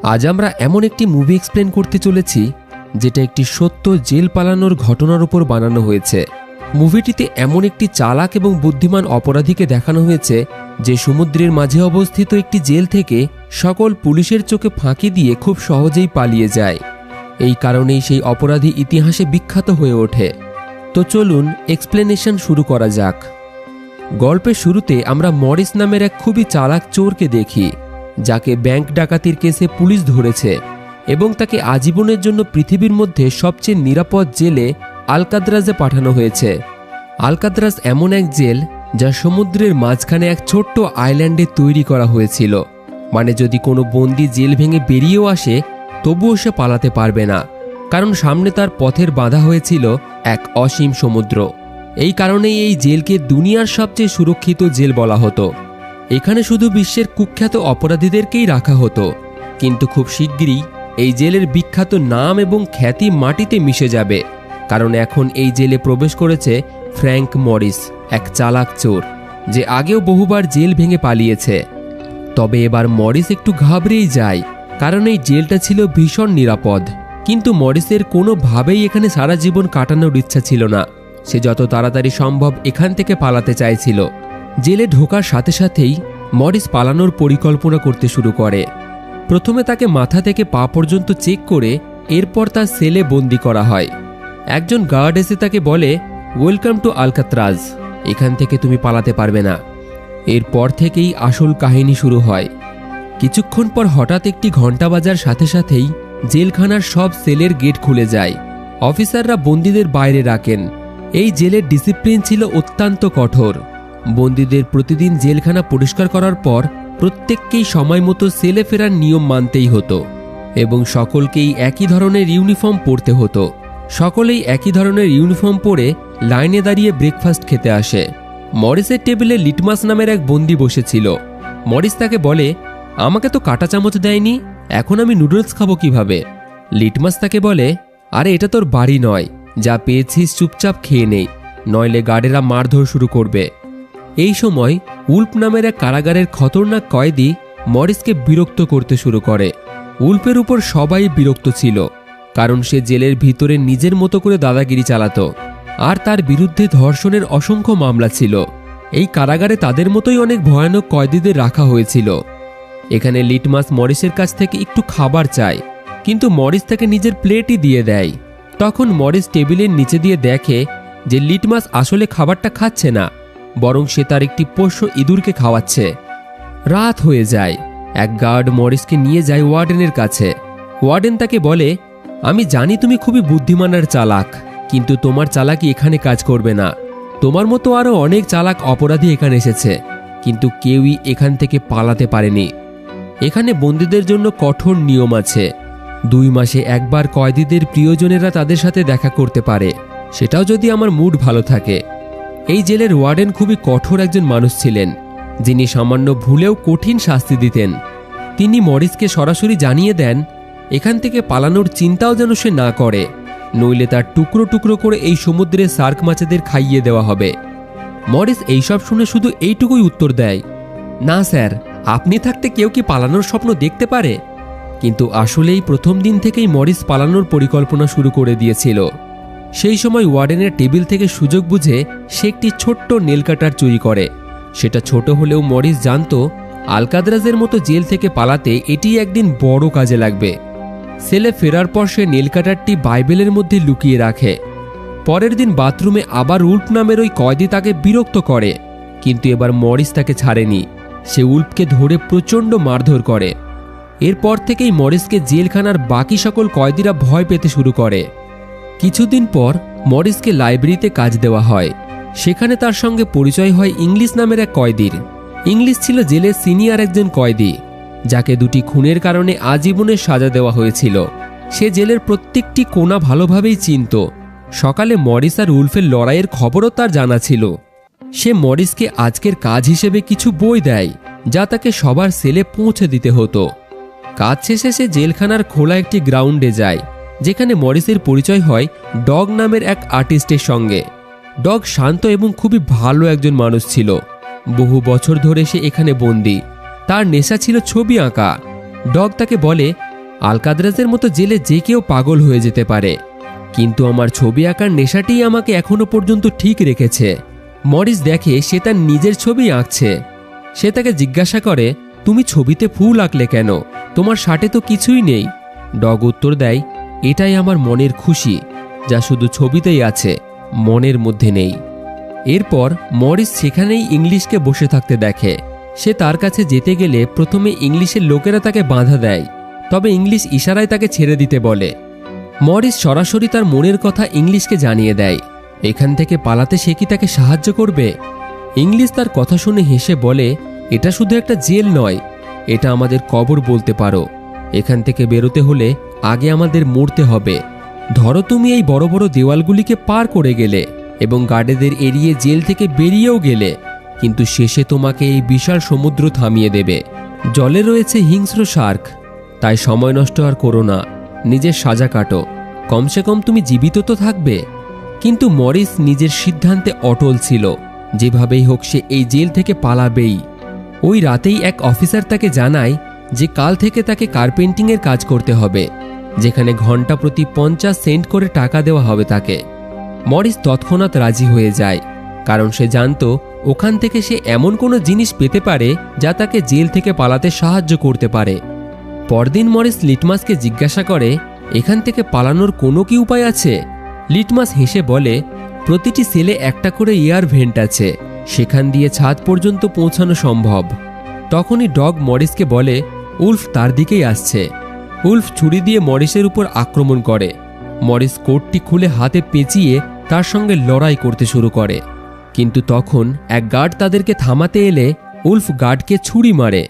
আজ আমরা এমন একটি মুভি এক্সপ্লেন করতে চলেছি যেটা একটি সত্য জেল পালানোর ঘটনার উপর বানানো হয়েছে। মুভিটিতে এমন একটি চালাক এবং বুদ্ধিমান অপরাধীকে দেখানো হয়েছে যে সমুদ্রের মাঝে অবস্থিত একটি জেল থেকে সকল পুলিশের চোখে ফাঁকি দিয়ে খুব সহজেই পালিয়ে যায়। এই কারণেই সেই অপরাধী ইতিহাসে বিখ্যাত হয়ে ওঠে। তো চলুন এক্সপ্লেনেশন শুরু করা যাক। গল্পের শুরুতে আমরা মরিস নামের এক খুবই চালাক চোরকে দেখি, যাকে ব্যাংক ডাকাতির কেসে পুলিশ ধরেছে এবং তাকে আজীবনের জন্য পৃথিবীর মধ্যে সবচেয়ে নিরাপদ জেলে আলকাদ্রাজে পাঠানো হয়েছে। আলকাদ্রাজ এমন এক জেল যা সমুদ্রের মাঝখানে এক ছোট্ট আইল্যান্ডে তৈরি করা হয়েছিল। মানে যদি কোনো বন্দি জেল ভেঙে বেরিয়েও আসে তবুও সে পালাতে পারবে না, কারণ সামনে তার পথের বাঁধা হয়েছিল এক অসীম সমুদ্র। এই কারণেই এই জেলকে দুনিয়ার সবচেয়ে সুরক্ষিত জেল বলা হতো। এখানে শুধু বিশ্বের কুখ্যাত অপরাধীদেরকেই রাখা হতো, কিন্তু খুব শিগগিরই এই জেলের বিখ্যাত নাম এবং খ্যাতি মাটিতে মিশে যাবে, কারণ এখন এই জেলে প্রবেশ করেছে ফ্র্যাঙ্ক মরিস, এক চালাক চোর যে আগেও বহুবার জেল ভেঙে পালিয়েছে। তবে এবার মরিস একটু ঘাবড়েই যায়, কারণ এই জেলটা ছিল ভীষণ নিরাপদ। কিন্তু মরিসের কোনোভাবেই এখানে সারা জীবন কাটানোর ইচ্ছা ছিল না। সে যত তাড়াতাড়ি সম্ভব এখান থেকে পালাতে চাইছিল। জেলে ঢোকার সাথে সাথেই মরিস পালানোর পরিকল্পনা করতে শুরু করে। প্রথমে তাকে মাথা থেকে পা পর্যন্ত চেক করে এরপর তার সেলে বন্দি করা হয়। একজন গার্ড এসে তাকে বলে, ওয়েলকাম টু আলকাত্রাজ, এখান থেকে তুমি পালাতে পারবে না। এরপর থেকেই আসল কাহিনী শুরু হয়। কিছুক্ষণ পর হঠাৎ একটি ঘণ্টা বাজার সাথে সাথেই জেলখানার সব সেলের গেট খুলে যায়। অফিসাররা বন্দীদের বাইরে রাখেন। এই জেলের ডিসিপ্লিন ছিল অত্যন্ত কঠোর। বন্দীদের প্রতিদিন জেলখানা পরিষ্কার করার পর প্রত্যেককেই সময় মতো সেলে ফেরার নিয়ম মানতেই হতো এবং সকলকেই একই ধরনের ইউনিফর্ম পরতে হতো। সকলেই একই ধরনের ইউনিফর্ম পরে লাইনে দাঁড়িয়ে ব্রেকফাস্ট খেতে আসে। মরিসের টেবিলে লিটমাস নামের এক বন্দী বসেছিল। মরিস তাকে বলে, আমাকে তো কাঁটা চামচ দেয়নি, এখন আমি নুডলস খাবো কিভাবে? লিটমাস তাকে বলে, আরে এটা তোর বাড়ি নয়, যা পেয়েছিস চুপচাপ খেয়ে নেই, নইলে গার্ডেরা মারধর শুরু করবে। এই সময় উল্ফ নামের এক কারাগারের খতরনাক কয়েদি মরিসকে বিরক্ত করতে শুরু করে। উল্ফের উপর সবাই বিরক্ত ছিল, কারণ সে জেলের ভিতরে নিজের মতো করে দাদাগিরি চালাতো, আর তার বিরুদ্ধে ধর্ষণের অসংখ্য মামলা ছিল। এই কারাগারে তাদের মতোই অনেক ভয়ানক কয়েদিদের রাখা হয়েছিল। এখানে লিটমাস মরিসের কাছ থেকে একটু খাবার চায়, কিন্তু মরিস তাকে নিজের প্লেটই দিয়ে দেয়। তখন মরিস টেবিলের নিচে দিয়ে দেখে যে লিটমাস আসলে খাবারটা খাচ্ছে না, বরং সে তার একটি পোষ্য ইঁদুরকে খাওয়াচ্ছে। রাত হয়ে যায়। এক গার্ড মরিসকে নিয়ে যায় ওয়ার্ডেনের কাছে। ওয়ার্ডেন তাকে বলে, আমি জানি তুমি খুবই বুদ্ধিমান আর চালাক, কিন্তু তোমার চালাকি এখানে কাজ করবে না। তোমার মতো আরও অনেক চালাক অপরাধী এখানে এসেছে, কিন্তু কেউই এখান থেকে পালাতে পারেনি। এখানে বন্দীদের জন্য কঠোর নিয়ম আছে। 2 মাসে একবার কয়েদিদের প্রিয়জনেরা তাদের সাথে দেখা করতে পারে, সেটাও যদি আমার মুড ভালো থাকে। এই জেলের ওয়ার্ডেন খুবই কঠোর একজন মানুষ ছিলেন, যিনি সামান্য ভুলেও কঠিন শাস্তি দিতেন। তিনি মরিসকে সরাসরি জানিয়ে দেন এখান থেকে পালানোর চিন্তাও যেন সে না করে, নইলে তার টুকরো টুকরো করে এই সমুদ্রে শার্ক মাছেদের খাইয়ে দেওয়া হবে। মরিস এইসব শুনে শুধু এইটুকুই উত্তর দেয়, না স্যার, আপনি থাকতে কেউ কি পালানোর স্বপ্ন দেখতে পারে? কিন্তু আসলেই প্রথম দিন থেকেই মরিস পালানোর পরিকল্পনা শুরু করে দিয়েছিল। সেই সময় ওয়ার্ডেনের টেবিল থেকে সুযোগ বুঝে সে একটি ছোট্ট নেল কাটার চুরি করে। সেটা ছোট হলেও মরিস জানত আলকাদ্রাজের মতো জেল থেকে পালাতে এটি একদিন বড় কাজে লাগবে। সেলে ফেরার পর সে নেল কাটারটি বাইবেলের মধ্যে লুকিয়ে রাখে। পরের দিন বাথরুমে আবার উল্ফ নামের ওই কয়েদি তাকে বিরক্ত করে, কিন্তু এবার মরিস তাকে ছাড়েনি। সে উল্ফকে ধরে প্রচণ্ড মারধর করে। এরপর থেকেই মরিসকে জেলখানার বাকি সকল কয়েদিরা ভয় পেতে শুরু করে। কিছুদিন পর মরিসকে লাইব্রেরিতে কাজ দেওয়া হয়। সেখানে তার সঙ্গে পরিচয় হয় ইংলিশ নামের এক কয়েদির। ইংলিশ ছিল জেলের সিনিয়র একজন কয়েদি, যাকে 2টি খুনের কারণে আজীবনের সাজা দেওয়া হয়েছিল। সে জেলের প্রত্যেকটি কোণা ভালোভাবেই চিনত। সকালে মরিস আর উল্ফের লড়াইয়ের খবরও তার জানা ছিল। সে মরিসকে আজকের কাজ হিসেবে কিছু বই দেয়, যা তাকে সবার সেলে পৌঁছে দিতে হতো। কাজ শেষে সে জেলখানার খোলা একটি গ্রাউন্ডে যায়, যেখানে মরিসের পরিচয় হয় ডগ নামের এক আর্টিস্টের সঙ্গে। ডগ শান্ত এবং খুবই ভালো একজন মানুষ ছিল। বহু বছর ধরে সে এখানে বন্দী। তার নেশা ছিল ছবি আঁকা। ডগ তাকে বলে, আলকাদ্রাজের মতো জেলে যে কেউ পাগল হয়ে যেতে পারে, কিন্তু আমার ছবি আঁকার নেশাটিই আমাকে এখনো পর্যন্ত ঠিক রেখেছে। মরিস দেখে সে তার নিজের ছবি আঁকছে। সে তাকে জিজ্ঞাসা করে, তুমি ছবিতে ফুল আঁকলে কেন? তোমার শার্টে তো কিছুই নেই। ডগ উত্তর দেয়, এটাই আমার মনের খুশি, যা শুধু ছবিতেই আছে, মনের মধ্যে নেই। এরপর মরিস সেখানেই ইংলিশকে বসে থাকতে দেখে। সে তার কাছে যেতে গেলে প্রথমে ইংলিশের লোকেরা তাকে বাধা দেয়, তবে ইংলিশ ইশারায় তাকে ছেড়ে দিতে বলে। মরিস সরাসরি তার মনের কথা ইংলিশকে জানিয়ে দেয়। এখান থেকে পালাতে সে কি তাকে সাহায্য করবে? ইংলিশ তার কথা শুনে হেসে বলে, এটা শুধু একটা জেল নয়, এটা আমাদের কবর বলতে পারো। এখান থেকে বেরোতে হলে আগে আমাদের মরতে হবে। ধরো তুমি এই বড় বড় দেওয়ালগুলিকে পার করে গেলে এবং গার্ডেদের এড়িয়ে জেল থেকে বেরিয়েও গেলে, কিন্তু শেষে তোমাকে এই বিশাল সমুদ্র থামিয়ে দেবে। জলে রয়েছে হিংস্র শার্ক, তাই সময় নষ্ট আর করো না, নিজের সাজা কাটো, কমসে কম তুমি জীবিত তো থাকবে। কিন্তু মরিস নিজের সিদ্ধান্তে অটল ছিল। যেভাবেই হোক সে এই জেল থেকে পালাবেই। ওই রাতেই এক অফিসার তাকে জানায় যে কাল থেকে তাকে কার্পেন্টিংয়ের কাজ করতে হবে, যেখানে ঘন্টা প্রতি 50 সেন্ট করে টাকা দেওয়া হবে তাকে। মরিস তৎক্ষণাৎ রাজি হয়ে যায়, কারণ সে জানত ওখান থেকে সে এমন কোনো জিনিস পেতে পারে যা তাকে জেল থেকে পালাতে সাহায্য করতে পারে। পরদিন মরিস লিটমাসকে জিজ্ঞাসা করে, এখান থেকে পালানোর কোনো কি উপায় আছে? লিটমাস হেসে বলে, প্রতিটি সেলে একটা করে এয়ার ভেন্ট আছে, সেখান দিয়ে ছাদ পর্যন্ত পৌঁছানো সম্ভব। তখনই ডগ মরিসকে বলে, উলফ তার দিকেই আসছে। উলফ ছুরি দিয়ে মরিসের উপর আক্রমণ করে। মরিস কোটটি খুলে হাতে পেঁচিয়ে তার সঙ্গে লড়াই করতে শুরু করে, কিন্তু তখন এক গার্ড তাদেরকে থামাতে এলে উলফ গার্ডকে ছুরি মারে।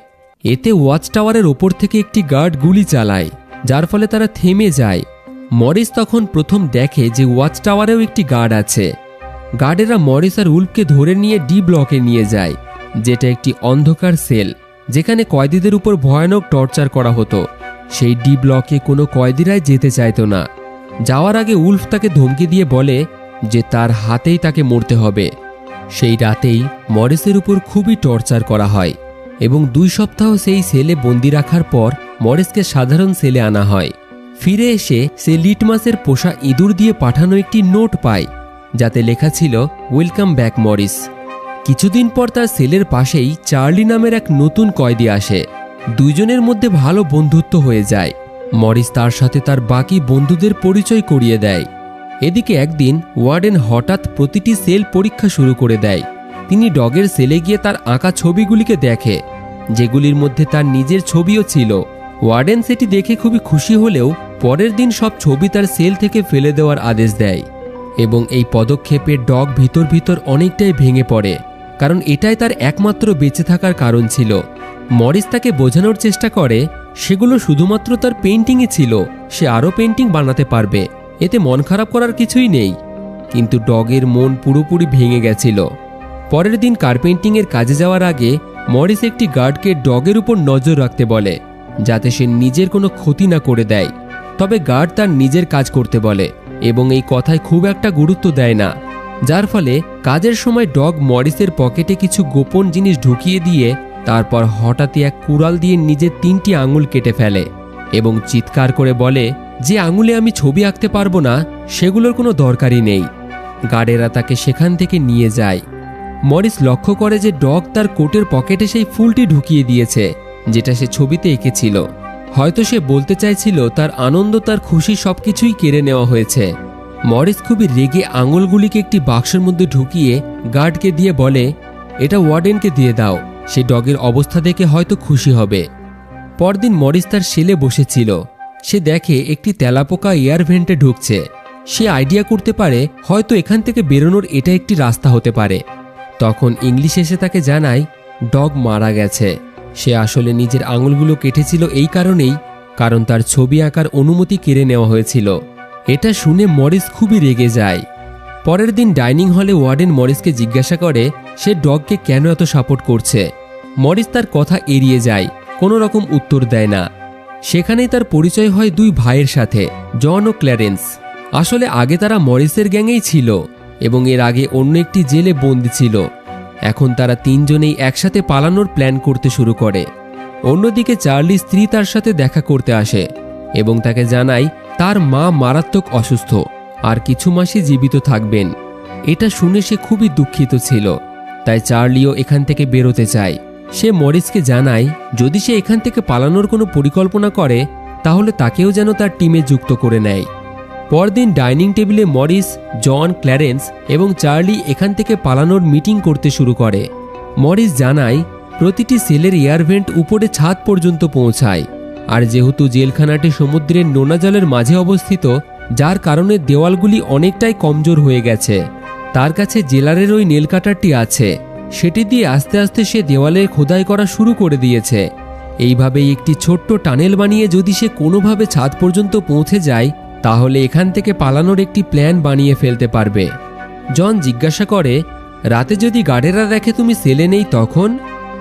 এতে ওয়াচ টাওয়ারের ওপর থেকে একটি গার্ড গুলি চালায়, যার ফলে তারা থেমে যায়। মরিস তখন প্রথম দেখে যে ওয়াচ টাওয়ারেও একটি গার্ড আছে। গার্ডেরা মরিস আর উলফকে ধরে নিয়ে ডি ব্লকে নিয়ে যায়, যেটা একটি অন্ধকার সেল, যেখানে কয়েদিদের উপর ভয়ানক টর্চার করা হতো। সেই ডি ব্লকে কোনো কয়েদিরাই যেতে চাইতো না। যাওয়ার আগে উলফ তাকে ধমকি দিয়ে বলে যে তার হাতেই তাকে মরতে হবে। সেই রাতেই মরিসের উপর খুবই টর্চার করা হয় এবং 2 সপ্তাহ সেই সেলে বন্দি রাখার পর মরিসকে সাধারণ সেলে আনা হয়। ফিরে এসে সে লিটমাসের পোষা ইঁদুর দিয়ে পাঠানো একটি নোট পায়, যাতে লেখা ছিল, ওয়েলকাম ব্যাক মরিস। কিছুদিন পর তার সেলের পাশেই চার্লি নামের এক নতুন কয়েদি আসে। দুইজনের মধ্যে ভালো বন্ধুত্ব হয়ে যায়। মরিস তার সাথে তার বাকি বন্ধুদের পরিচয় করিয়ে দেয়। এদিকে একদিন ওয়ার্ডেন হঠাৎ প্রতিটি সেল পরীক্ষা শুরু করে দেয়। তিনি ডগের সেলে গিয়ে তার আঁকা ছবিগুলিকে দেখে, যেগুলির মধ্যে তার নিজের ছবিও ছিল। ওয়ার্ডেন সেটি দেখে খুবই খুশি হলেও পরের দিন সব ছবি তার সেল থেকে ফেলে দেওয়ার আদেশ দেয় এবং এই পদক্ষেপে ডগ ভিতর ভিতর অনেকটাই ভেঙে পড়ে, কারণ এটাই তার একমাত্র বেঁচে থাকার কারণ ছিল। মরিস তাকে বোঝানোর চেষ্টা করে সেগুলো শুধুমাত্র তার পেইন্টিংই ছিল, সে আরও পেইন্টিং বানাতে পারবে, এতে মন খারাপ করার কিছুই নেই। কিন্তু ডগের মন পুরোপুরি ভেঙে গেছিল। পরের দিন কার্পেন্টিংয়ের কাজে যাওয়ার আগে মরিস একটি গার্ডকে ডগের উপর নজর রাখতে বলে, যাতে সে নিজের কোনো ক্ষতি না করে দেয়। তবে গার্ড তার নিজের কাজ করতে বলে এবং এই কথায় খুব একটা গুরুত্ব দেয় না, যার ফলে কাজের সময় ডগ মরিসের পকেটে কিছু গোপন জিনিস ঢুকিয়ে দিয়ে তারপর হঠাৎই এক কুড়াল দিয়ে নিজের 3টি আঙুল কেটে ফেলে এবং চিৎকার করে বলে, যে আঙুলে আমি ছবি আঁকতে পারবো না সেগুলোর কোনো দরকারই নেই। গার্ডেরা তাকে সেখান থেকে নিয়ে যায়। মরিস লক্ষ্য করে যে ডগ তার কোটের পকেটে সেই ফুলটি ঢুকিয়ে দিয়েছে, যেটা সে ছবিতে এঁকেছিল। হয়তো সে বলতে চাইছিল তার আনন্দ, তার খুশি সবকিছুই কেড়ে নেওয়া হয়েছে। মরিস খুবই রেগে আঙুলগুলিকে একটি বাক্সের মধ্যে ঢুকিয়ে গার্ডকে দিয়ে বলে, এটা ওয়ার্ডেনকে দিয়ে দাও, সে ডগের অবস্থা দেখে হয়তো খুশি হবে। পরদিন মরিস তার সেলে বসেছিল। সে দেখে একটি তেলাপোকা এয়ার ভেন্টে ঢুকছে। সে আইডিয়া করতে পারে হয়তো এখান থেকে বেরোনোর এটা একটি রাস্তা হতে পারে। তখন ইংলিশ এসে তাকে জানায় ডগ মারা গেছে। সে আসলে নিজের আঙুলগুলো কেটেছিল এই কারণেই, কারণ তার ছবি আঁকার অনুমতি কেড়ে নেওয়া হয়েছিল। এটা শুনে মরিস খুবই রেগে যায়। পরের দিন ডাইনিং হলে ওয়ার্ডেন মরিসকে জিজ্ঞাসা করে সে ডগকে কেন এত সাপোর্ট করছে। মরিস তার কথা এড়িয়ে যায়, কোনো রকম উত্তর দেয় না। সেখানেই তার পরিচয় হয় 2 ভাইয়ের সাথে, জন ও ক্ল্যারেন্স। আসলে আগে তারা মরিসের গ্যাংয়েই ছিল এবং এর আগে অন্য একটি জেলে বন্দী ছিল। এখন তারা 3 জনেই একসাথে পালানোর প্ল্যান করতে শুরু করে। অন্যদিকে চার্লির স্ত্রী তার সাথে দেখা করতে আসে। এবং তাকে জানায় তার মা মারাত্মক অসুস্থ আর কিছু মাসই জীবিত থাকবেন। এটা শুনে সে খুবই দুঃখিত ছিল, তাই চার্লিও এখান থেকে বেরোতে চায়। সে মরিসকে জানায় যদি সে এখান থেকে পালানোর কোনো পরিকল্পনা করে তাহলে তাকেও যেন তার টিমে যুক্ত করে নেয়। পরদিন ডাইনিং টেবিলে মরিস, জন, ক্ল্যারেন্স এবং চার্লি এখান থেকে পালানোর মিটিং করতে শুরু করে। মরিস জানায় প্রতিটি সেলের এয়ারভেন্ট উপরে ছাদ পর্যন্ত পৌঁছায়, আর যেহেতু জেলখানাটি সমুদ্রের নোনা জলের মাঝে অবস্থিত, যার কারণে দেওয়ালগুলি অনেকটাই কমজোর হয়ে গেছে, তার কাছে জেলারের ওই নেল কাটারটি আছে। সেটি দিয়ে আস্তে আস্তে সে দেওয়ালে খোদাই করা শুরু করে দিয়েছে। এইভাবেই একটি ছোট্ট টানেল বানিয়ে যদি সে কোনোভাবে ছাদ পর্যন্ত পৌঁছে যায় তাহলে এখান থেকে পালানোর একটি প্ল্যান বানিয়ে ফেলতে পারবে। জন জিজ্ঞাসা করে, রাতে যদি গার্ডেরা দেখে তুমি সেলে নেই তখন?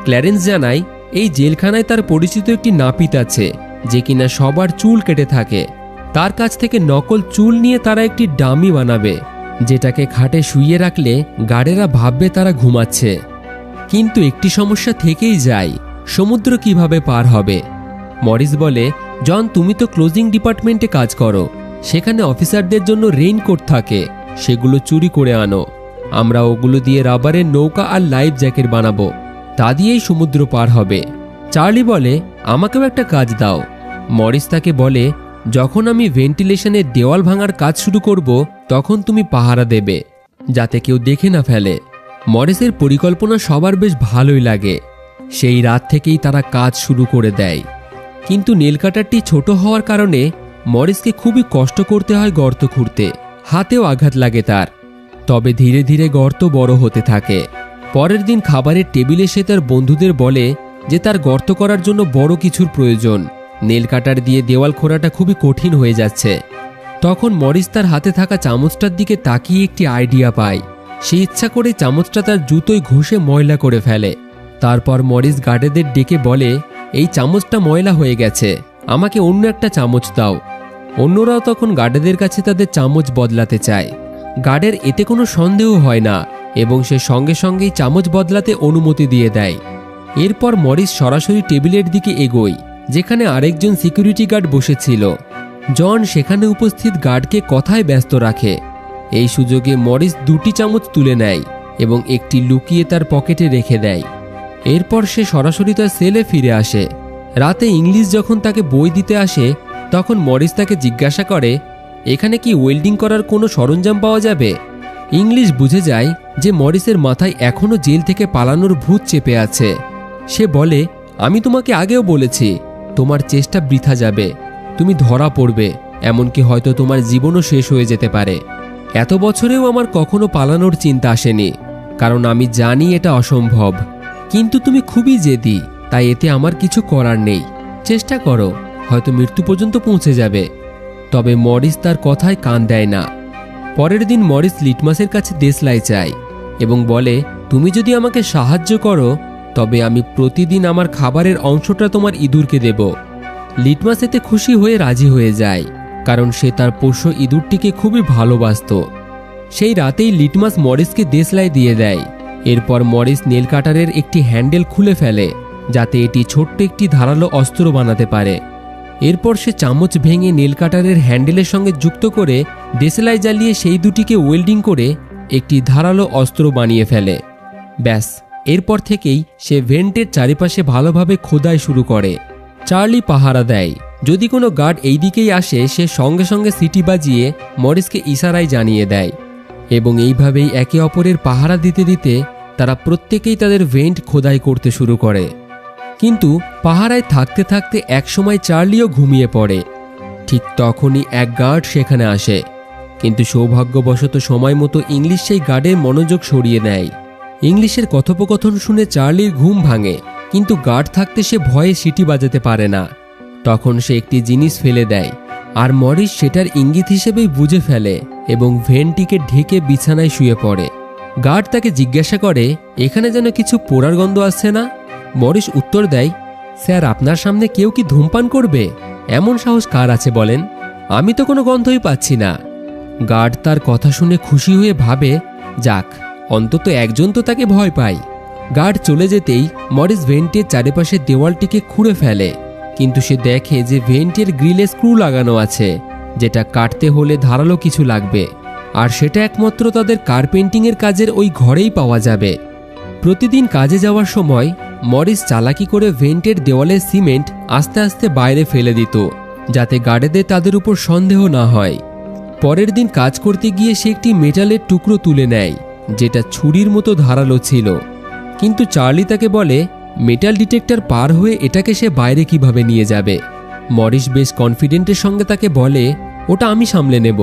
ক্ল্যারেন্স জানায় এই জেলখানায় তার পরিচিত একটি নাপিত আছে যে কিনা সবার চুল কেটে থাকে। তার কাছ থেকে নকল চুল নিয়ে তারা একটি ডামি বানাবে, যেটাকে খাটে শুইয়ে রাখলে গার্ডেরা ভাববে তারা ঘুমাচ্ছে। কিন্তু একটি সমস্যা থেকেই যায়, সমুদ্র কিভাবে পার হবে? মরিস বলে, জন তুমি তো ক্লোজিং ডিপার্টমেন্টে কাজ করো, সেখানে অফিসারদের জন্য রেইনকোট থাকে, সেগুলো চুরি করে আনো। আমরা ওগুলো দিয়ে রাবারের নৌকা আর লাইফ জ্যাকেট বানাবো, তা দিয়েই সমুদ্র পার হবে। চার্লি বলে, আমাকেও একটা কাজ দাও। মরিস তাকে বলে, যখন আমি ভেন্টিলেশনের দেওয়াল ভাঙার কাজ শুরু করব তখন তুমি পাহারা দেবে, যাতে কেউ দেখে না ফেলে। মরিসের পরিকল্পনা সবার বেশ ভালোই লাগে। সেই রাত থেকেই তারা কাজ শুরু করে দেয়। কিন্তু নেলকাটারটি ছোট হওয়ার কারণে মরিসকে খুবই কষ্ট করতে হয় গর্ত খুঁড়তে, হাতেও আঘাত লাগে তার। তবে ধীরে ধীরে গর্ত বড় হতে থাকে। পরের দিন খাবারের টেবিলে সে তার বন্ধুদের বলে যে তার গর্ত করার জন্য বড় কিছুর প্রয়োজন, নেল কাটার দিয়ে দেওয়াল খোঁড়াটা খুবই কঠিন হয়ে যাচ্ছে। তখন মরিস তার হাতে থাকা চামচটার দিকে তাকিয়ে একটি আইডিয়া পায়। সে ইচ্ছা করে চামচটা তার জুতোয় ঘষে ময়লা করে ফেলে। তারপর মরিস গার্ডেদের ডেকে বলে, এই চামচটা ময়লা হয়ে গেছে, আমাকে অন্য একটা চামচ দাও। অন্যরাও তখন গার্ডেদের কাছে তাদের চামচ বদলাতে চায়। গার্ডের এতে কোনো সন্দেহ হয় না এবং সে সঙ্গে সঙ্গেই চামচ বদলাতে অনুমতি দিয়ে দেয়। এরপর মরিস সরাসরি টেবিলের দিকে এগোয়, যেখানে আরেকজন সিকিউরিটি গার্ড বসেছিল। জন সেখানে উপস্থিত গার্ডকে কথায় ব্যস্ত রাখে। এই সুযোগে মরিস দুটি চামচ তুলে নেয় এবং একটি লুকিয়ে তার পকেটে রেখে দেয়। এরপর সে সরাসরি তার সেলে ফিরে আসে। রাতে ইংলিশ যখন তাকে বই দিতে আসে তখন মরিস তাকে জিজ্ঞাসা করে, এখানে কি ওয়েল্ডিং করার কোনো সরঞ্জাম পাওয়া যাবে? ইংলিশ বুঝে যায় যে মরিসের মাথায় এখনও জেল থেকে পালানোর ভূত চেপে আছে। সে বলে, আমি তোমাকে আগেও বলেছি তোমার চেষ্টা বৃথা যাবে, তুমি ধরা পড়বে, এমনকি হয়তো তোমার জীবনও শেষ হয়ে যেতে পারে। এত বছরেও আমার কখনো পালানোর চিন্তা আসেনি, কারণ আমি জানি এটা অসম্ভব। কিন্তু তুমি খুবই জেদি, তাই এতে আমার কিছু করার নেই। চেষ্টা করো, হয়তো মৃত্যু পর্যন্ত পৌঁছে যাবে। তবে মরিস তার কথায় কান দেয় না। পরের দিন মরিস লিটমাসের কাছে দেশলাই চায় এবং বলে, তুমি যদি আমাকে সাহায্য করো তবে আমি প্রতিদিন আমার খাবারের অংশটা তোমার ইঁদুরকে দেব। লিটমাস এতে খুশি হয়ে রাজি হয়ে যায়, কারণ সে তার পোষ্য ইঁদুরটিকে খুবই ভালোবাসত। সেই রাতেই লিটমাস মরিসকে দেশলাই দিয়ে দেয়। এরপর মরিস নেল কাটারের একটি হ্যান্ডেল খুলে ফেলে, যাতে এটি ছোট্ট একটি ধারালো অস্ত্র বানাতে পারে। এরপর সে চামচ ভেঙে নেল কাটারের হ্যান্ডেলের সঙ্গে যুক্ত করে দেশলাই জ্বালিয়ে সেই দুটিকে ওয়েল্ডিং করে একটি ধারালো অস্ত্র বানিয়ে ফেলে। ব্যাস, এরপর থেকেই সে ভেন্টের চারিপাশে ভালোভাবে খোদাই শুরু করে। চার্লি পাহারা দেয়, যদি কোনো গার্ড এই দিকেই আসে সে সঙ্গে সঙ্গে সিটি বাজিয়ে মরিসকে ইশারায় জানিয়ে দেয় এবং এইভাবেই একে অপরের পাহারা দিতে দিতে তারা প্রত্যেকেই তাদের ভেন্ট খোদাই করতে শুরু করে। কিন্তু পাহারায় থাকতে থাকতে একসময় চার্লিও ঘুমিয়ে পড়ে। ঠিক তখনই এক গার্ড সেখানে আসে, কিন্তু সৌভাগ্যবশত সময় মতো ইংলিশ সেই গার্ডের মনোযোগ সরিয়ে নেয়। ইংলিশের কথোপকথন শুনে চার্লির ঘুম ভাঙে, কিন্তু গার্ড থাকতে সে ভয়ে সিটি বাজাতে পারে না। তখন সে একটি জিনিস ফেলে দেয়, আর মরিস সেটার ইঙ্গিত হিসেবেই বুঝে ফেলে এবং ভেন্টটিকে ঢেকে বিছানায় শুয়ে পড়ে। গার্ড তাকে জিজ্ঞাসা করে, এখানে যেন কিছু পোড়ার গন্ধ আসছে না? মরিস উত্তর দেয়, স্যার আপনার সামনে কেউ কি ধূমপান করবে? এমন সাহস কার আছে বলেন? আমি তো কোনো গন্ধই পাচ্ছি না। গার্ড তার কথা শুনে খুশি হয়ে ভাবে, যাক, অন্তত একজন তো তাকে ভয় পায়। গার্ড চলে যেতেই মরিস ভেন্টের চারিপাশে দেওয়ালটিকে খুঁড়ে ফেলে, কিন্তু সে দেখে যে ভেন্টের গ্রিলে স্ক্রু লাগানো আছে, যেটা কাটতে হলে ধারালো কিছু লাগবে, আর সেটা একমাত্র তাদের কার্পেন্টিংয়ের কাজের ওই ঘরেই পাওয়া যাবে। প্রতিদিন কাজে যাওয়ার সময় মরিস চালাকি করে ভেন্টের দেওয়ালের সিমেন্ট আস্তে আস্তে বাইরে ফেলে দিত, যাতে গার্ডেদের তাদের উপর সন্দেহ না হয়। পরের দিন কাজ করতে গিয়ে সে একটি মেটালের টুকরো তুলে নেয়, যেটা ছুরির মতো ধারালো ছিল। কিন্তু চার্লি তাকে বলে মেটাল ডিটেক্টর পার হয়ে এটাকে সে বাইরে কিভাবে নিয়ে যাবে। মরিস বেশ কনফিডেন্টের সঙ্গে তাকে বলে ওটা আমি সামলে নেব।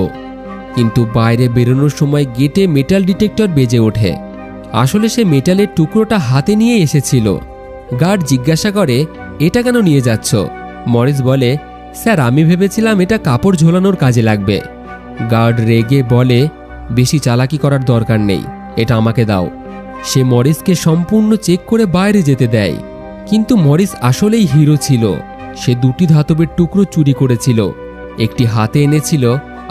কিন্তু বাইরে বেরোনোর সময় গেটে মেটাল ডিটেক্টর বেজে ওঠে। আসলে সে মেটালের টুকরোটা হাতে নিয়ে এসেছিল। গার্ড জিজ্ঞাসা করে এটা কেন নিয়ে যাচ্ছ? মরিস বলে স্যার, আমি ভেবেছিলাম এটা কাপড় ঝোলানোর কাজে লাগবে। গার্ড রেগে বলে বেশি চালাকি করার দরকার নেই, এটা আমাকে দাও। সে মরিসকে সম্পূর্ণ চেক করে বাইরে যেতে দেয়। কিন্তু মরিস আসলেই হিরো ছিল। সে দুটি ধাতবের টুকরো চুরি করেছিল, একটি হাতে এনেছিল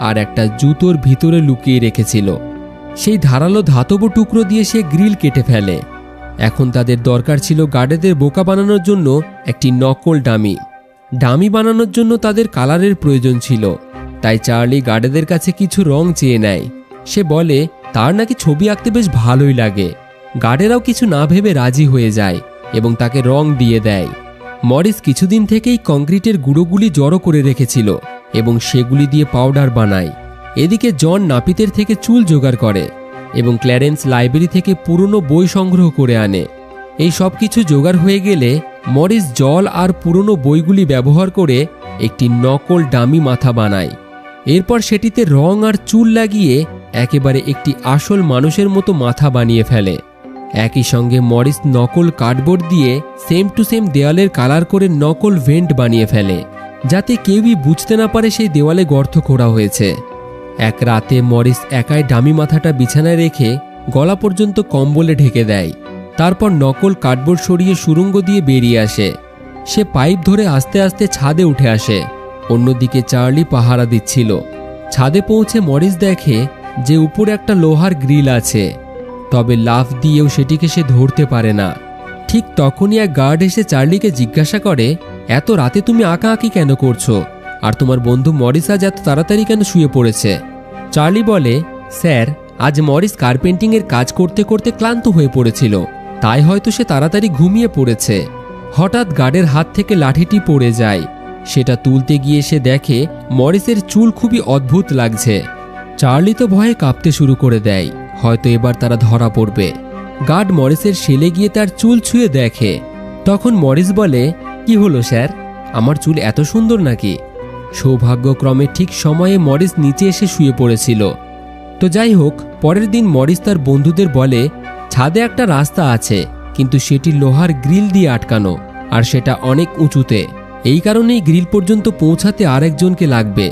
আর একটা জুতোর ভিতরে লুকিয়ে রেখেছিল। সেই ধারালো ধাতব টুকরো দিয়ে সে গ্রিল কেটে ফেলে। এখন তাদের দরকার ছিল গার্ডেদের বোকা বানানোর জন্য একটি নকল ডামি বানানোর জন্য তাদের কালারের প্রয়োজন ছিল। তাই চার্লি গার্ডেদের কাছে কিছু রং চেয়ে নেয়। সে বলে তার নাকি ছবি আঁকতে বেশ ভালোই লাগে। গার্ডেরাও কিছু না ভেবে রাজি হয়ে যায় এবং তাকে রং দিয়ে দেয়। মরিস কিছুদিন থেকেই কংক্রিটের গুঁড়োগুলি জড়ো করে রেখেছিল এবং সেগুলি দিয়ে পাউডার বানায়। এদিকে জন নাপিতের থেকে চুল জোগাড় করে এবং ক্ল্যারেন্স লাইব্রেরি থেকে পুরনো বই সংগ্রহ করে আনে। এই সব কিছু জোগাড় হয়ে গেলে মরিস জল আর পুরনো বইগুলি ব্যবহার করে একটি নকল ডামি মাথা বানায়। এরপর সেটিতে রং আর চুল লাগিয়ে একেবারে একটি আসল মানুষের মতো মাথা বানিয়ে ফেলে। একই সঙ্গে মরিস নকল কার্ডবোর্ড দিয়ে সেম টু সেম দেওয়ালের কালার করে নকল ভেন্ট বানিয়ে ফেলে, যাতে কেউই বুঝতে না পারে সেই দেওয়ালে গর্ত খোঁড়া হয়েছে। এক রাতে মরিস একাই ডামি মাথাটা বিছানায় রেখে গলা পর্যন্ত কম্বলে ঢেকে দেয়। তারপর নকল কার্ডবোর্ড সরিয়ে সুড়ঙ্গ দিয়ে বেরিয়ে আসে। সে পাইপ ধরে আস্তে আস্তে ছাদে উঠে আসে। অন্যদিকে চার্লি পাহারা দিচ্ছিল। ছাদে পৌঁছে মরিস দেখে যে উপরে একটা লোহার গ্রিল আছে, তবে লাফ দিয়েও সেটিকে সে ধরতে পারে না। ঠিক তখনই এক গার্ড এসে চার্লিকে জিজ্ঞাসা করে এত রাতে তুমি আঁকাআঁকি কেন করছো, আর তোমার বন্ধু মরিস আজ এত তাড়াতাড়ি কেন শুয়ে পড়েছে? চার্লি বলে স্যার, আজ মরিস কার্পেন্টিংয়ের কাজ করতে করতে ক্লান্ত হয়ে পড়েছিল, তাই হয়তো সে তাড়াতাড়ি ঘুমিয়ে পড়েছে। হঠাৎ গার্ডের হাত থেকে লাঠিটি পড়ে যায়। সেটা তুলতে গিয়ে সে দেখে মরিসের চুল খুবই অদ্ভুত লাগছে। চার্লি তো ভয়ে কাঁপতে শুরু করে দেয়, হয়তো এবার তারা ধরা পড়বে। গার্ড মরিসের সেলে গিয়ে তার চুল ছুঁয়ে দেখে। তখন মরিস বলে কি হলো স্যার, আমার চুল এত সুন্দর নাকি? সৌভাগ্যক্রমে ঠিক সময়ে মরিস নিচে এসে শুয়ে পড়েছিল। তো যাই হোক, পরের দিন মরিস তার বন্ধুদের বলে ছাদে একটা রাস্তা আছে, কিন্তু সেটি লোহার গ্রিল দিয়ে আটকানো, আর সেটা অনেক উঁচুতে। এই কারণেই গ্রিল পর্যন্ত পৌঁছাতে আরেকজনকে লাগবে।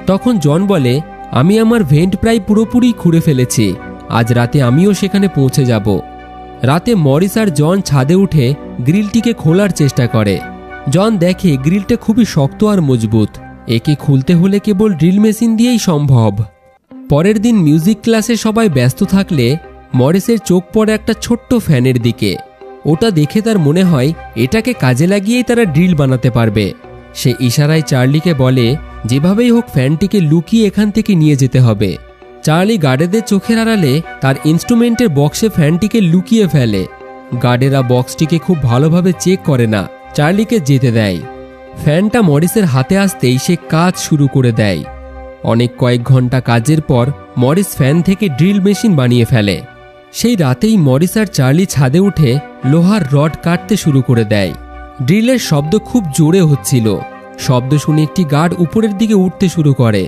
তখন জন বলে আমি আমার ভেন্ট প্রায় পুরোপুরি খুঁড়ে ফেলেছি, আজ রাতে আমিও সেখানে পৌঁছে যাব। রাতে মরিস আর জন ছাদে উঠে গ্রিলটিকে খোলার চেষ্টা করে। জন দেখে গ্রিলটা খুবই শক্ত আর মজবুত, একে খুলতে হলে কেবল ড্রিল মেশিন দিয়েই সম্ভব। পরের দিন মিউজিক ক্লাসে সবাই ব্যস্ত থাকলে মরিসের চোখ পড়ে একটা ছোট্ট ফ্যানের দিকে। ওটা দেখে তার মনে হয় এটাকে কাজে লাগিয়েই তারা ড্রিল বানাতে পারবে। সে ইশারায় চার্লিকে বলে যেভাবেই হোক ফ্যানটিকে লুকিয়ে এখান থেকে নিয়ে যেতে হবে। চার্লি গার্ডেদের চোখের আড়ালে তার ইনস্ট্রুমেন্টের বক্সে ফ্যানটিকে লুকিয়ে ফেলে। গার্ডেরা বক্সটিকে খুব ভালোভাবে চেক করে না, চার্লিকে যেতে দেয়। ফ্যানটা মরিসের হাতে আসতেই সে কাজ শুরু করে দেয়। অনেক কয়েক ঘন্টা কাজের পর মরিস ফ্যান থেকে ড্রিল মেশিন বানিয়ে ফেলে। সেই রাতেই মরিস আর চার্লি ছাদে উঠে লোহার রড কাটতে শুরু করে দেয়। ড্রিলের শব্দ খুব জোরে হচ্ছিল। শব্দ শুনে একটি গার্ড উপরের দিকে উঠতে শুরু করে,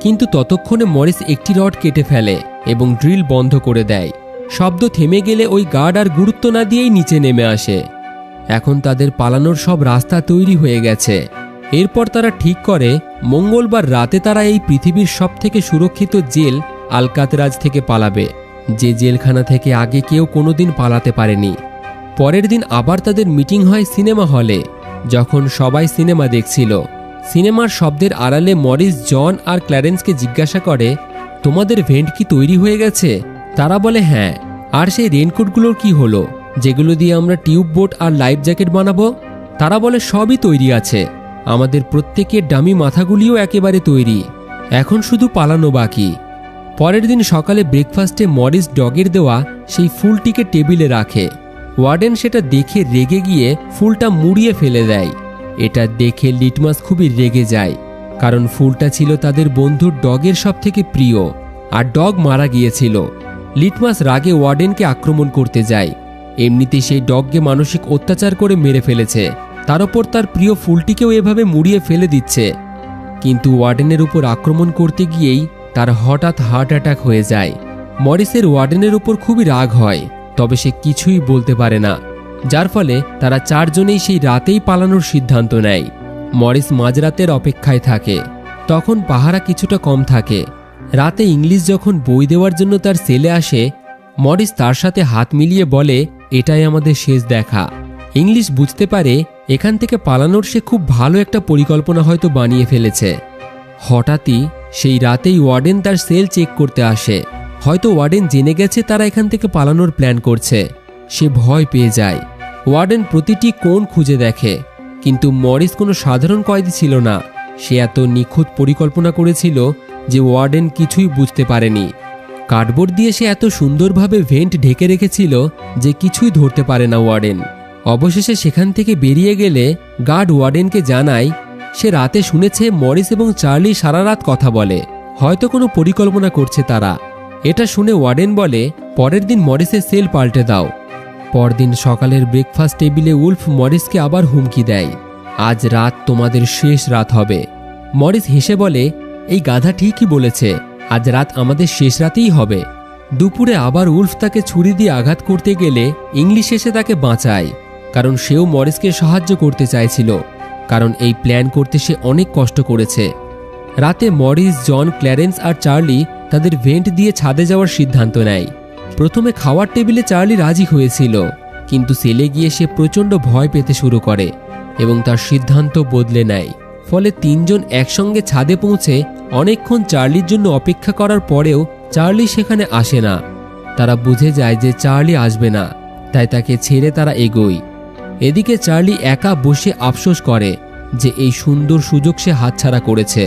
কিন্তু ততক্ষণে মরিস একটি রড কেটে ফেলে এবং ড্রিল বন্ধ করে দেয়। শব্দ থেমে গেলে ওই গার্ড আর গুরুত্ব না দিয়েই নিচে নেমে আসে। এখন তাদের পালানোর সব রাস্তা তৈরি হয়ে গেছে। এরপর তারা ঠিক করে মঙ্গলবার রাতে তারা এই পৃথিবীর সবথেকে সুরক্ষিত জেল আলকাতরাজ থেকে পালাবে, যে জেলখানা থেকে আগে কেউ কোনোদিন পালাতে পারেনি। পরের দিন আবার তাদের মিটিং হয় সিনেমা হলে। যখন সবাই সিনেমা দেখছিল, সিনেমার শব্দের আড়ালে মরিস জন আর ক্ল্যারেন্সকে জিজ্ঞাসা করে তোমাদের ভেন্ট কি তৈরি হয়ে গেছে? তারা বলে হ্যাঁ। আর সেই রেনকোটগুলোর কি হলো, যেগুলো দিয়ে আমরা টিউব বোট আর লাইফ জ্যাকেট বানাবো? তারা বলে সবই তৈরি আছে, আমাদের প্রত্যেকের ডামি মাথাগুলিও একেবারে তৈরি, এখন শুধু পালানো বাকি। পরের দিন সকালে ব্রেকফাস্টে মরিস ডগের দেওয়া সেই ফুলটিকে টেবিলে রাখে। ওয়ার্ডেন সেটা দেখে রেগে গিয়ে ফুলটা মুড়িয়ে ফেলে দেয়। এটা দেখে লিটমাস খুবই রেগে যায়, কারণ ফুলটা ছিল তাদের বন্ধুর ডগের সবথেকে প্রিয়, আর ডগ মারা গিয়েছিল। লিটমাস রাগে ওয়ার্ডেনকে আক্রমণ করতে যায়। এমনিতেই সেই ডগকে মানসিক অত্যাচার করে মেরে ফেলেছে, তার ওপর তার প্রিয় ফুলটিকেও এভাবে মুড়িয়ে ফেলে দিচ্ছে। কিন্তু ওয়ার্ডেনের উপর আক্রমণ করতে গিয়েই তার হঠাৎ হার্ট অ্যাটাক হয়ে যায়। মরিসের ওয়ার্ডেনের উপর খুবই রাগ হয়, তবে সে কিছুই বলতে পারে না, যার ফলে তারা চারজনেই সেই রাতেই পালানোর সিদ্ধান্ত নেয়। মরিস মাঝরাতের অপেক্ষায় থাকে, তখন পাহারা কিছুটা কম থাকে। রাতে ইংলিশ যখন বই দেওয়ার জন্য তার সেলে আসে, মরিস তার সাথে হাত মিলিয়ে বলে, এটাই আমাদের শেষ দেখা। ইংলিশ বুঝতে পারে এখান থেকে পালানোর সে খুব ভালো একটা পরিকল্পনা হয়তো বানিয়ে ফেলেছে। হঠাৎই সেই রাতেই ওয়ার্ডেন তার সেল চেক করতে আসে। হয়তো ওয়ার্ডেন জেনে গেছে তারা এখান থেকে পালানোর প্ল্যান করছে। সে ভয় পেয়ে যায়। ওয়ার্ডেন প্রতিটি কোণ খুঁজে দেখে, কিন্তু মরিস কোনো সাধারণ কয়েদি ছিল না। সে এত নিখুঁত পরিকল্পনা করেছিল যে ওয়ার্ডেন কিছুই বুঝতে পারেনি। কার্ডবোর্ড দিয়ে সে এত সুন্দরভাবে ভেন্ট ঢেকে রেখেছিল যে কিছুই ধরতে পারে না ওয়ার্ডেন। অবশেষে সেখান থেকে বেরিয়ে গেলে গার্ড ওয়ার্ডেনকে জানায় সে রাতে শুনেছে মরিস এবং চার্লি সারা রাত কথা বলে, হয়তো কোনো পরিকল্পনা করছে তারা। এটা শুনে ওয়ার্ডেন বলে, পরের দিন মরিসের সেল পাল্টে দাও। পরদিন সকালের ব্রেকফাস্ট টেবিলে উলফ মরিসকে আবার হুমকি দেয়, আজ রাত তোমাদের শেষ রাত হবে। মরিস হেসে বলে, এই গাধা ঠিকই বলেছে, আজ রাত আমাদের শেষ রাতেই হবে। দুপুরে আবার উলফ তাকে ছুরি দিয়ে আঘাত করতে গেলে ইংলিশ এসে তাকে বাঁচায়, কারণ সেও মরিসকে সাহায্য করতে চাইছিল, কারণ এই প্ল্যান করতে সে অনেক কষ্ট করেছে। রাতে মরিস, জন, ক্ল্যারেন্স আর চার্লি তাদের ভেন্ট দিয়ে ছাদে যাওয়ার সিদ্ধান্ত নেয়। প্রথমে খাওয়ার টেবিলে চার্লি রাজি হয়েছিল, কিন্তু সেলে গিয়ে সে প্রচণ্ড ভয় পেতে শুরু করে এবং তার সিদ্ধান্ত বদলে নেয়। ফলে তিনজন একসঙ্গে ছাদে পৌঁছে অনেকক্ষণ চার্লির জন্য অপেক্ষা করার পরেও চার্লি সেখানে আসে না। তারা বুঝে যায় যে চার্লি আসবে না, তাই তাকে ছেড়ে তারা এগোয়। এদিকে চার্লি একা বসে আফসোস করে যে এই সুন্দর সুযোগ সে হাতছাড়া করেছে।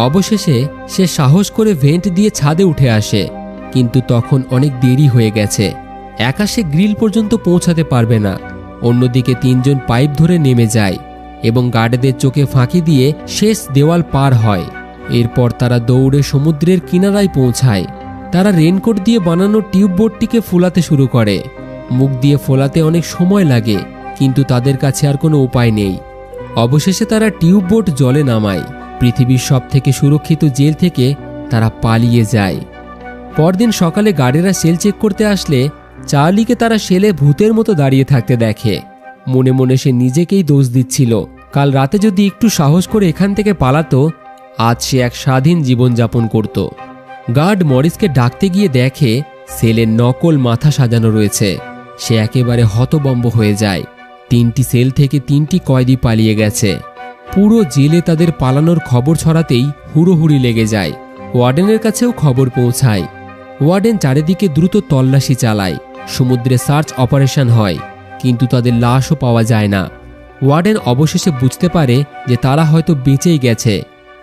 অবশেষে সে সাহস করে ভেন্ট দিয়ে ছাদে উঠে আসে, কিন্তু তখন অনেক দেরি হয়ে গেছে। একা সে গ্রিল পর্যন্ত পৌঁছাতে পারবে না। অন্যদিকে তিনজন পাইপ ধরে নেমে যায় এবং গার্ডদের চোখে ফাঁকি দিয়ে শেষ দেওয়াল পার হয়। এরপর তারা দৌড়ে সমুদ্রের কিনারায় পৌঁছায়। তারা রেনকোট দিয়ে বানানো টিউববোটটিকে ফোলাতে শুরু করে। মুখ দিয়ে ফোলাতে অনেক সময় লাগে, কিন্তু তাদের কাছে আর কোনো উপায় নেই। অবশেষে তারা টিউববোট জলে নামায়। পৃথিবীর সবথেকে সুরক্ষিত জেল থেকে তারা পালিয়ে যায়। পরদিন সকালে গার্ডেরা সেল চেক করতে আসলে চার্লিকে তারা সেলে ভূতের মতো দাঁড়িয়ে থাকতে দেখে। মনে মনে সে নিজেকেই দোষ দিচ্ছিল, কাল রাতে যদি একটু সাহস করে এখান থেকে পালাতো, আজ সে এক স্বাধীন জীবনযাপন করত। গার্ড মরিসকে ডাকতে গিয়ে দেখে সেলের নকল মাথা সাজানো রয়েছে। সে একেবারে হতবম্ব হয়ে যায়। 3টি সেল থেকে 3টি কয়েদি পালিয়ে গেছে। পুরো জেলে তাদের পালানোর খবর ছড়াতেই হুড়োহুড়ি লেগে যায়। ওয়ার্ডেনের কাছেও খবর পৌঁছায়। ওয়ার্ডেন চারিদিকে দ্রুত তল্লাশি চালায়। সমুদ্রে সার্চ অপারেশন হয়, কিন্তু তাদের লাশও পাওয়া যায় না। ওয়ার্ডেন অবশেষে বুঝতে পারে যে তারা হয়তো বেঁচেই গেছে,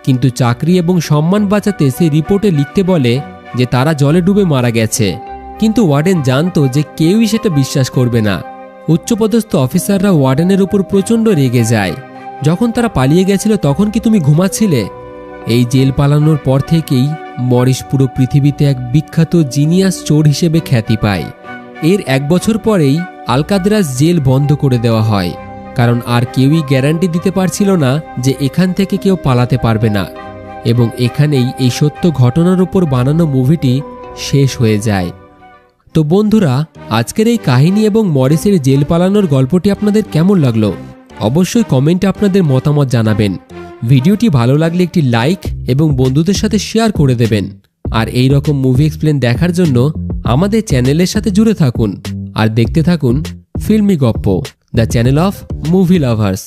কিন্তু চাকরি এবং সম্মান বাঁচাতে সে রিপোর্টে লিখতে বলে যে তারা জলে ডুবে মারা গেছে। কিন্তু ওয়ার্ডেন জানতো যে কেউই সেটা বিশ্বাস করবে না। উচ্চপদস্থ অফিসাররা ওয়ার্ডেনের উপর প্রচণ্ড রেগে যায়। যখন তারা পালিয়ে গেছিল তখন কি তুমি ঘুমাচ্ছিলে? এই জেল পালানোর পর থেকেই মরিস পুরো পৃথিবীতে এক বিখ্যাত জিনিয়াস চোর হিসেবে খ্যাতি পায়। এর 1 বছর পরেই আলকাদ্রাস জেল বন্ধ করে দেওয়া হয়, কারণ আর কেউই গ্যারান্টি দিতে পারছিল না যে এখান থেকে কেউ পালাতে পারবে না। এবং এখানেই এই সত্য ঘটনার উপর বানানো মুভিটি শেষ হয়ে যায়। তো বন্ধুরা, আজকের এই কাহিনী এবং মরিসের জেল পালানোর গল্পটি আপনাদের কেমন লাগলো অবশ্যই কমেন্টে আপনাদের মতামত জানাবেন। ভিডিওটি ভালো লাগলে একটি লাইক এবং বন্ধুদের সাথে শেয়ার করে দেবেন। আর এই রকম মুভি এক্সপ্লেন দেখার জন্য আমাদের চ্যানেলের সাথে জুড়ে থাকুন আর দেখতে থাকুন ফিল্মি গপ্প, the channel of movie lovers.